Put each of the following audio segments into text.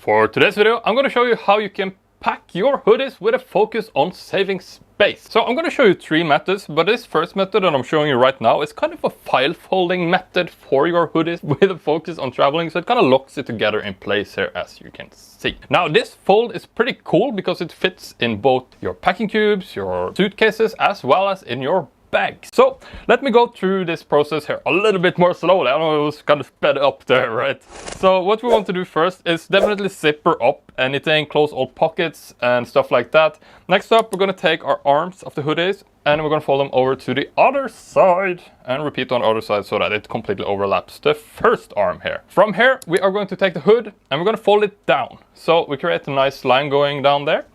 For today's video, I'm going to show you how you can pack your hoodies with a focus on saving space. So I'm going to show you three methods, but this first method that I'm showing you right now is kind of a file folding method for your hoodies with a focus on traveling. So it kind of locks it together in place here, as you can see. Now this fold is pretty cool because it fits in both your packing cubes, your suitcases, as well as in your bag. So let me go through this process here a little bit more slowly. I know it was kind of sped up there, right? So what we want to do first is definitely zipper up anything, close all pockets and stuff like that. Next up, we're going to take our arms of the hoodies and we're going to fold them over to the other side and repeat on the other side so that it completely overlaps the first arm here. From here, we are going to take the hood and we're going to fold it down. So we create a nice line going down there.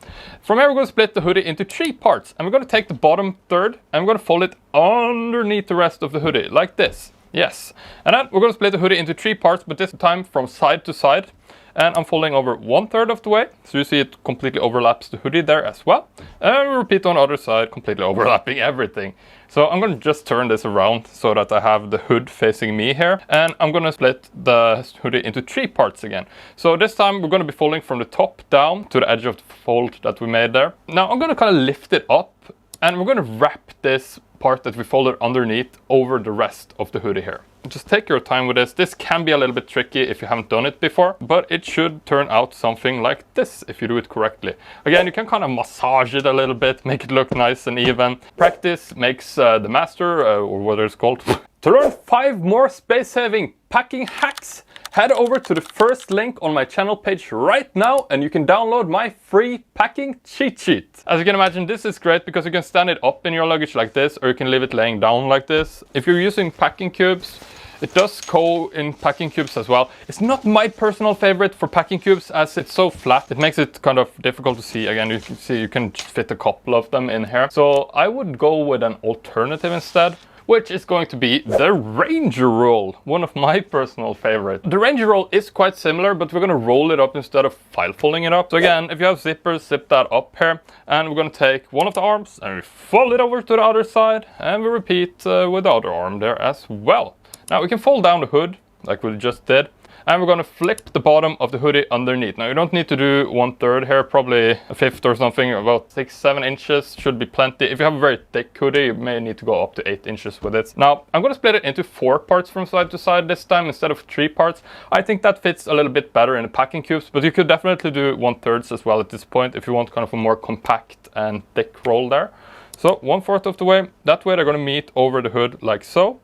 From here, we're going to split the hoodie into three parts and we're going to take the bottom third and we're going to fold it underneath the rest of the hoodie like this. Yes. And then we're going to split the hoodie into three parts, but this time from side to side. And I'm folding over 1/3 of the way, so you see it completely overlaps the hoodie there as well. And we repeat on the other side, completely overlapping everything. So I'm going to just turn this around so that I have the hood facing me here. And I'm going to split the hoodie into three parts again. So this time we're going to be folding from the top down to the edge of the fold that we made there. Now I'm going to kind of lift it up and we're going to wrap this part that we folded underneath over the rest of the hoodie here. Just take your time with this. This can be a little bit tricky if you haven't done it before, but it should turn out something like this if you do it correctly. Again, you can kind of massage it a little bit, make it look nice and even. Practice makes the master, or what it's called. To learn 5 more space-saving packing hacks, head over to the first link on my channel page right now and you can download my free packing cheat sheet. As you can imagine, this is great because you can stand it up in your luggage like this or you can leave it laying down like this. If you're using packing cubes, it does go in packing cubes as well. It's not my personal favorite for packing cubes as it's so flat. It makes it kind of difficult to see. Again, you can see you can fit a couple of them in here. So I would go with an alternative instead, which is going to be the Ranger roll, one of my personal favorites. The Ranger roll is quite similar, but we're going to roll it up instead of file folding it up. So again, if you have zippers, zip that up here. And we're going to take one of the arms and we fold it over to the other side. And we repeat with the other arm there as well. Now we can fold down the hood like we just did. And we're going to flip the bottom of the hoodie underneath. Now you don't need to do 1/3 here, probably a fifth or something, about 6-7 inches should be plenty. If you have a very thick hoodie, you may need to go up to 8 inches with it. Now I'm going to split it into 4 parts from side to side this time instead of 3 parts. I think that fits a little bit better in the packing cubes, but you could definitely do 1/3 as well at this point if you want kind of a more compact and thick roll there. So 1/4 of the way, that way they're going to meet over the hood like so.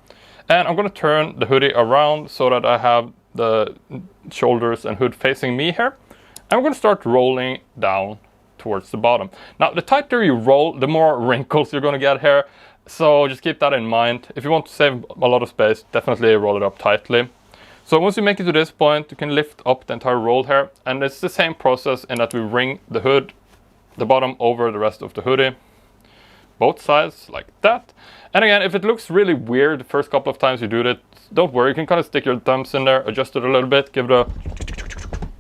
And I'm going to turn the hoodie around so that I have the shoulders and hood facing me here. And we're going to start rolling down towards the bottom. Now, the tighter you roll, the more wrinkles you're going to get here. So just keep that in mind. If you want to save a lot of space, definitely roll it up tightly. So once you make it to this point, you can lift up the entire roll here. And it's the same process in that we ring the hood, the bottom over the rest of the hoodie. Both sides like that. And again, if it looks really weird the first couple of times you do it, don't worry, you can kind of stick your thumbs in there, adjust it a little bit, give it a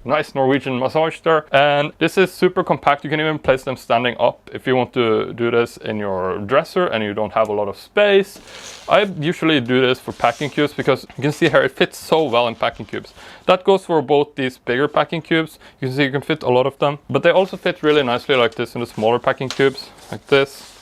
nice Norwegian massage there. And this is super compact. You can even place them standing up if you want to do this in your dresser and you don't have a lot of space. I usually do this for packing cubes because you can see here it fits so well in packing cubes. That goes for both these bigger packing cubes. You can see you can fit a lot of them, but they also fit really nicely like this in the smaller packing cubes, like this.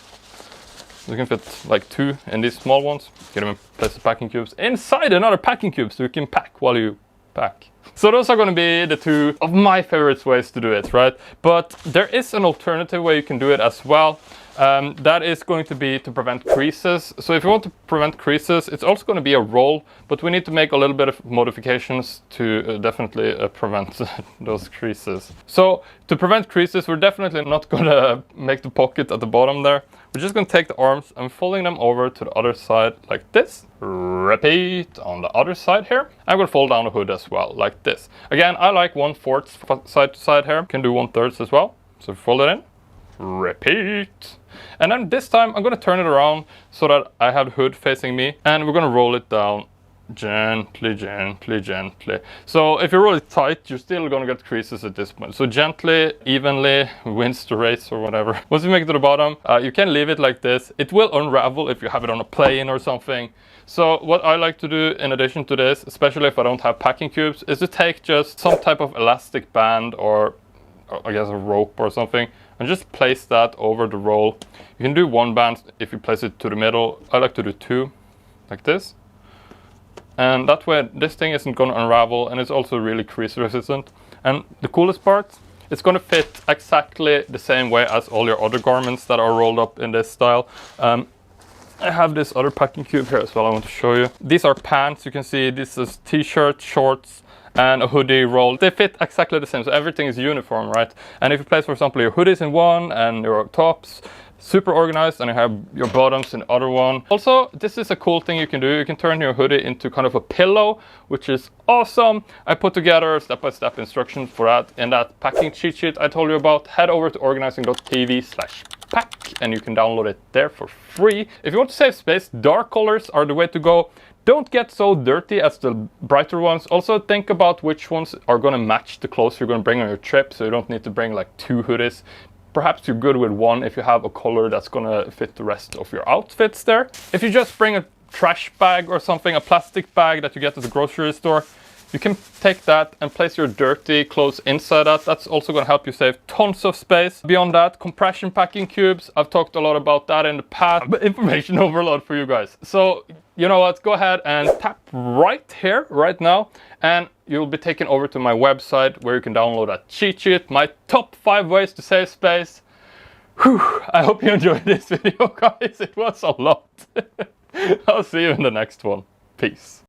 You can fit like 2 in these small ones. You can even place the packing cubes inside another packing cube so you can pack while you pack. So those are going to be the 2 of my favorite ways to do it, right? But there is an alternative way you can do it as well. That is going to be to prevent creases. So if you want to prevent creases, it's also going to be a roll, but we need to make a little bit of modifications to definitely prevent those creases. So to prevent creases, we're definitely not going to make the pocket at the bottom there. We're just going to take the arms and folding them over to the other side like this. Repeat on the other side here. I'm going to fold down the hood as well like this. Again, I like 1/4 side to side here. You can do 1/3 as well. So fold it in. Repeat. And then this time I'm going to turn it around so that I have the hood facing me and we're going to roll it down gently, gently, gently. So if you're really tight, you're still gonna get creases at this point. So gently, evenly, wins the race or whatever. Once you make it to the bottom, you can leave it like this. It will unravel if you have it on a plane or something. So what I like to do in addition to this, especially if I don't have packing cubes, is to take just some type of elastic band or I guess a rope or something, and just place that over the roll. You can do one band if you place it to the middle. I like to do two, like this. And that way this thing isn't going to unravel, and it's also really crease resistant. And the coolest part, it's going to fit exactly the same way as all your other garments that are rolled up in this style. I have this other packing cube here as well I want to show you. These are pants. You can see this is t-shirt, shorts, and a hoodie roll. They fit exactly the same, so everything is uniform, right? And if you place, for example, your hoodies in one and your tops, super organized, and you have your bottoms in the other one. Also, this is a cool thing you can do. You can turn your hoodie into kind of a pillow, which is awesome. I put together step-by-step instructions for that in that packing cheat sheet I told you about. Head over to organizing.tv/pack and you can download it there for free. If you want to save space, dark colors are the way to go. Don't get so dirty as the brighter ones. Also think about which ones are going to match the clothes you're going to bring on your trip, so you don't need to bring like 2 hoodies. Perhaps you're good with one if you have a color that's going to fit the rest of your outfits there. If you just bring a trash bag or something, a plastic bag that you get at the grocery store, you can take that and place your dirty clothes inside that. That's also going to help you save tons of space. Beyond that, compression packing cubes. I've talked a lot about that in the past, but information overload for you guys. So you know what, go ahead and tap right here, right now, and you'll be taken over to my website where you can download a cheat sheet, my top 5 ways to save space. Whew, I hope you enjoyed this video, guys. It was a lot. I'll see you in the next one. Peace.